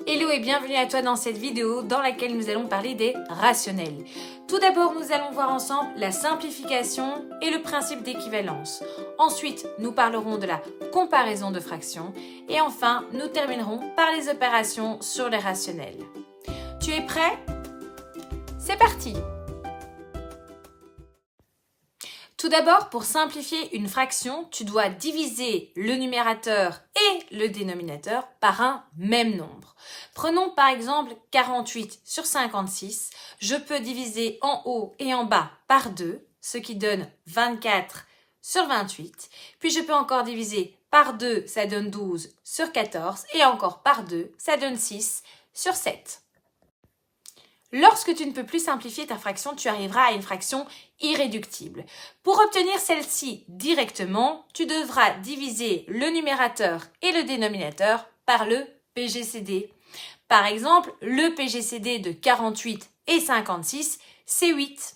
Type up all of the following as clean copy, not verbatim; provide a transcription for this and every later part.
Hello et bienvenue à toi dans cette vidéo dans laquelle nous allons parler des rationnels. Tout d'abord, nous allons voir ensemble la simplification et le principe d'équivalence. Ensuite, nous parlerons de la comparaison de fractions. Et enfin, nous terminerons par les opérations sur les rationnels. Tu es prêt? C'est parti! Tout d'abord, pour simplifier une fraction, tu dois diviser le numérateur et le dénominateur par un même nombre. Prenons par exemple 48 sur 56. Je peux diviser en haut et en bas par 2, ce qui donne 24 sur 28. Puis je peux encore diviser par 2, ça donne 12 sur 14. Et encore par 2, ça donne 6 sur 7. Lorsque tu ne peux plus simplifier ta fraction, tu arriveras à une fraction irréductible. Pour obtenir celle-ci directement, tu devras diviser le numérateur et le dénominateur par le PGCD. Par exemple, le PGCD de 48 et 56, c'est 8.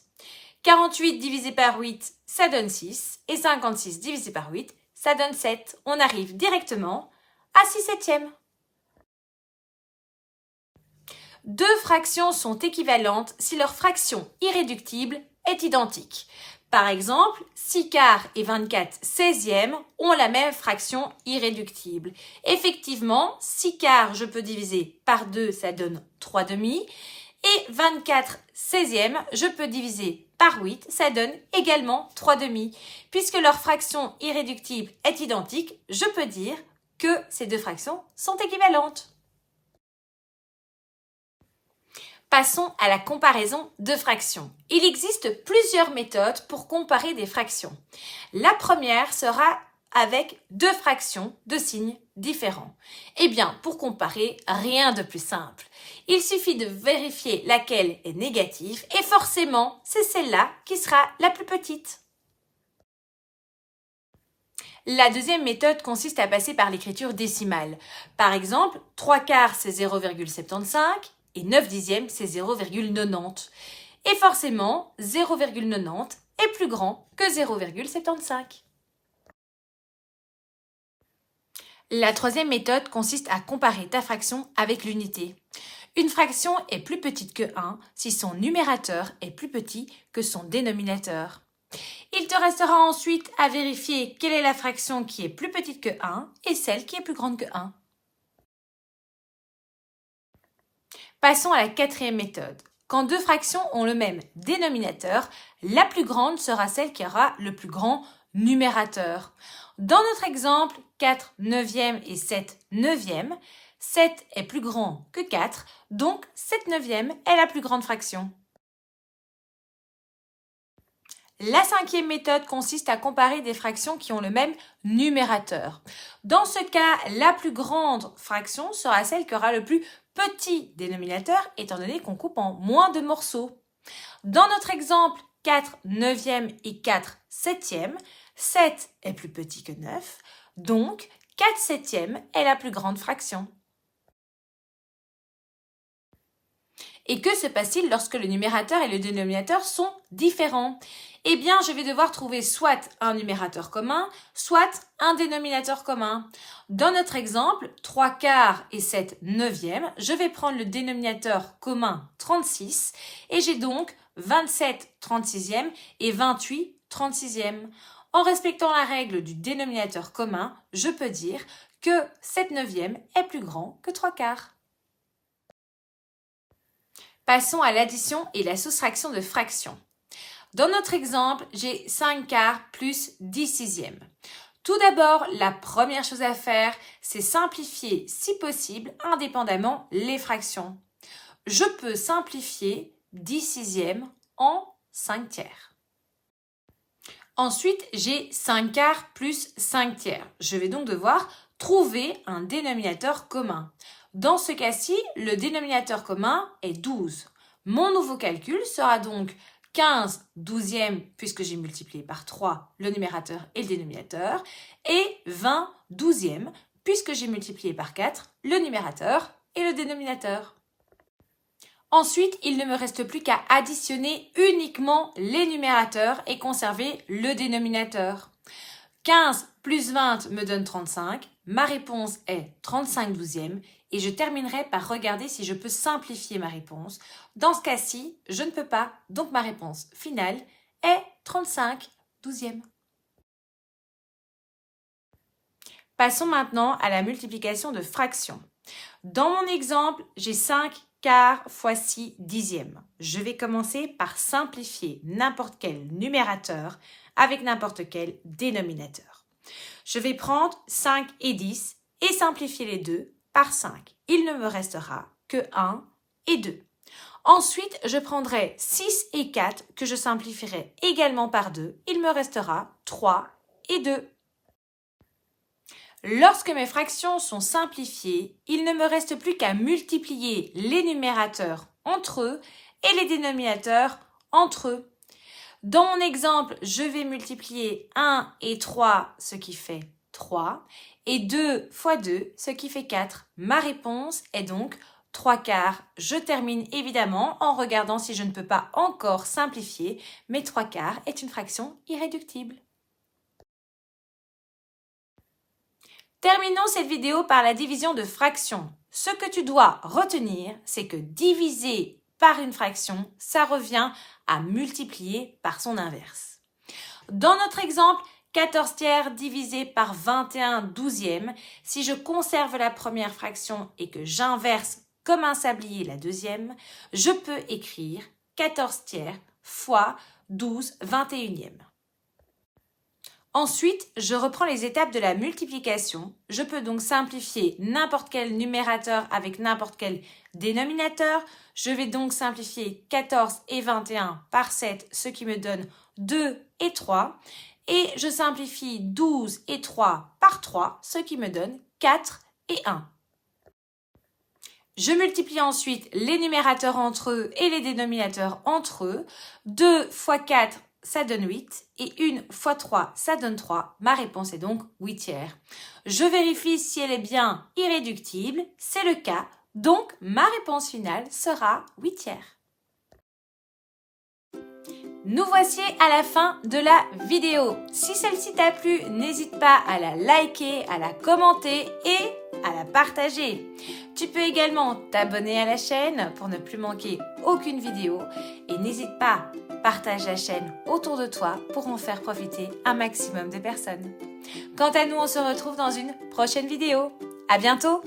48 divisé par 8, ça donne 6. Et 56 divisé par 8, ça donne 7. On arrive directement à 6 septièmes. Deux fractions sont équivalentes si leur fraction irréductible est identique. Par exemple, 6 quarts et 24 seizièmes ont la même fraction irréductible. Effectivement, 6 quarts, je peux diviser par 2, ça donne 3 demi. Et 24 seizièmes, je peux diviser par 8, ça donne également 3 demi. Puisque leur fraction irréductible est identique, je peux dire que ces deux fractions sont équivalentes. Passons à la comparaison de fractions. Il existe plusieurs méthodes pour comparer des fractions. La première sera avec deux fractions de signes différents. Eh bien, pour comparer, rien de plus simple. Il suffit de vérifier laquelle est négative et forcément, c'est celle-là qui sera la plus petite. La deuxième méthode consiste à passer par l'écriture décimale. Par exemple, 3 quarts c'est 0,75 et 9 dixièmes c'est 0,90. Et forcément, 0,90 est plus grand que 0,75. La troisième méthode consiste à comparer ta fraction avec l'unité. Une fraction est plus petite que 1 si son numérateur est plus petit que son dénominateur. Il te restera ensuite à vérifier quelle est la fraction qui est plus petite que 1 et celle qui est plus grande que 1. Passons à la quatrième méthode. Quand deux fractions ont le même dénominateur, la plus grande sera celle qui aura le plus grand numérateur. Dans notre exemple, 4 neuvièmes et 7 neuvièmes, 7 est plus grand que 4, donc 7 neuvièmes est la plus grande fraction. La cinquième méthode consiste à comparer des fractions qui ont le même numérateur. Dans ce cas, la plus grande fraction sera celle qui aura le plus petit dénominateur, étant donné qu'on coupe en moins de morceaux. Dans notre exemple, 4 neuvièmes et 4 septièmes, 7 est plus petit que 9, donc 4 septièmes est la plus grande fraction. Et que se passe-t-il lorsque le numérateur et le dénominateur sont différents? Eh bien, je vais devoir trouver soit un numérateur commun, soit un dénominateur commun. Dans notre exemple, 3 quarts et 7 neuvièmes, je vais prendre le dénominateur commun 36 et j'ai donc 27 36e et 28 36e. En respectant la règle du dénominateur commun, je peux dire que 7 neuvièmes est plus grand que 3 quarts. Passons à l'addition et la soustraction de fractions. Dans notre exemple, j'ai 5 quarts plus 10 sixièmes. Tout d'abord, la première chose à faire, c'est simplifier, si possible, indépendamment les fractions. Je peux simplifier 10 sixièmes en 5 tiers. Ensuite, j'ai 5 quarts plus 5 tiers. Je vais donc devoir trouver un dénominateur commun. Dans ce cas-ci, le dénominateur commun est 12. Mon nouveau calcul sera donc 15 douzièmes, puisque j'ai multiplié par 3 le numérateur et le dénominateur, et 20 douzièmes, puisque j'ai multiplié par 4 le numérateur et le dénominateur. Ensuite, il ne me reste plus qu'à additionner uniquement les numérateurs et conserver le dénominateur. 15 plus 20 me donne 35. Ma réponse est 35 douzièmes et je terminerai par regarder si je peux simplifier ma réponse. Dans ce cas-ci, je ne peux pas, donc ma réponse finale est 35/12. Passons maintenant à la multiplication de fractions. Dans mon exemple, j'ai 5 quarts fois 6 dixièmes. Je vais commencer par simplifier n'importe quel numérateur avec n'importe quel dénominateur. Je vais prendre 5 et 10 et simplifier les deux par 5. Il ne me restera que 1 et 2. Ensuite, je prendrai 6 et 4 que je simplifierai également par 2. Il me restera 3 et 2. Lorsque mes fractions sont simplifiées, il ne me reste plus qu'à multiplier les numérateurs entre eux et les dénominateurs entre eux. Dans mon exemple, je vais multiplier 1 et 3, ce qui fait 3, et 2 fois 2, ce qui fait 4. Ma réponse est donc 3 quarts. Je termine évidemment en regardant si je ne peux pas encore simplifier, mais 3 quarts est une fraction irréductible. Terminons cette vidéo par la division de fractions. Ce que tu dois retenir, c'est que diviser par une fraction, ça revient à multiplier par son inverse. Dans notre exemple, 14 tiers divisé par 21/12, si je conserve la première fraction et que j'inverse comme un sablier la deuxième, je peux écrire 14 tiers fois 12/21. Ensuite, je reprends les étapes de la multiplication. Je peux donc simplifier n'importe quel numérateur avec n'importe quel dénominateur. Je vais donc simplifier 14 et 21 par 7, ce qui me donne 2 et 3. Et je simplifie 12 et 3 par 3, ce qui me donne 4 et 1. Je multiplie ensuite les numérateurs entre eux et les dénominateurs entre eux. 2 fois 4, ça donne 8 et 1 fois 3, ça donne 3. Ma réponse est donc 8 tiers. Je vérifie si elle est bien irréductible. C'est le cas. Donc, ma réponse finale sera 8 tiers. Nous voici à la fin de la vidéo. Si celle-ci t'a plu, n'hésite pas à la liker, à la commenter et à la partager. Tu peux également t'abonner à la chaîne pour ne plus manquer aucune vidéo et n'hésite pas, partage la chaîne autour de toi pour en faire profiter un maximum de personnes. Quant à nous, on se retrouve dans une prochaine vidéo. À bientôt!